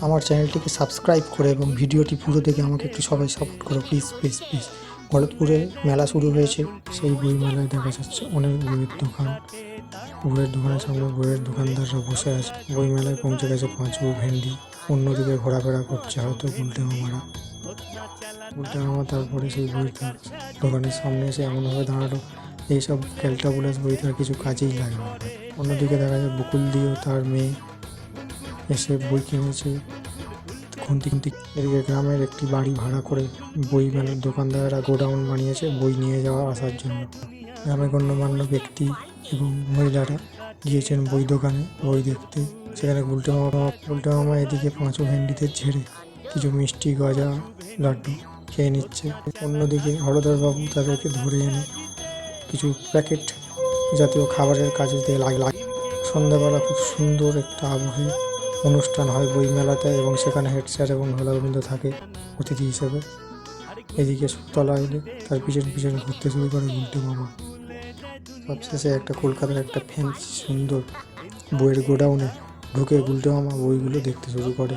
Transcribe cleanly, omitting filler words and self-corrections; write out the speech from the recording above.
আমার চ্যানেলটিকে সাবস্ক্রাইব করে এবং ভিডিওটি পুরো দেখে আমাকে একটু সবাই সাপোর্ট করো প্লিজ প্লিজ প্লিজ। ভরতপুরে মেলা শুরু হয়েছে, সেই বই মেলায় দেখা যাচ্ছে অনেক বইয়ের দোকান। বইয়ের দোকানের সামনে বইয়ের দোকানদাররা বসে আছে। বই মেলায় পৌঁছে গেছে পাঁচু, ভেন্ডি, অন্যদিকে ঘোরাফেরা করছে হয়তো গুলটে মামারা। গুলটে মামা তারপরে সেই বইয়ের দোকানের সামনে এসে এমনভাবে দাঁড়ালো, এইসব ক্যালটাবুলাস বই তার কিছু কাজেই লাগে না। অন্যদিকে দেখা যায় বকুল দিয়েও তার মেয়ে এসে বই কিনেছে খুন্তি খুন্তি। এদিকে গ্রামের একটি বাড়ি ভাড়া করে বই মেলার দোকানদাররা গোডাউন বানিয়েছে বই নিয়ে যাওয়া আসার জন্য। গ্রামের গণ্যমান্য ব্যক্তি এবং মহিলারা গিয়েছেন বই দোকানে বই দেখতে। সেখানে গুলটে মামা এদিকে পাঁচু ভেন্ডিতে ঝেড়ে কিছু মিষ্টি, গজা, লাড্ডু খেয়ে নিচ্ছে। অন্যদিকে হরধরবাবু তাদেরকে ধরে এনে কিছু প্যাকেট জাতীয় খাবারের কাজে দিয়ে লাগে। সন্ধ্যাবেলা খুব সুন্দর একটা আবহে অনুষ্ঠান হয় বই মেলাতে, এবং সেখানে হেড স্যার এবং ভোলাগোবিন্দ থাকে অতিথি হিসেবে। এদিকে সুতলা এলে তার পিছন পিছন ঘুরতে শুরু করে গুলটে মামা। সবশেষে একটা কলকাতার একটা ফ্যান্সি সুন্দর বইয়ের গোডাউনে ঢুকে গুলটে মামা বইগুলো দেখতে শুরু করে।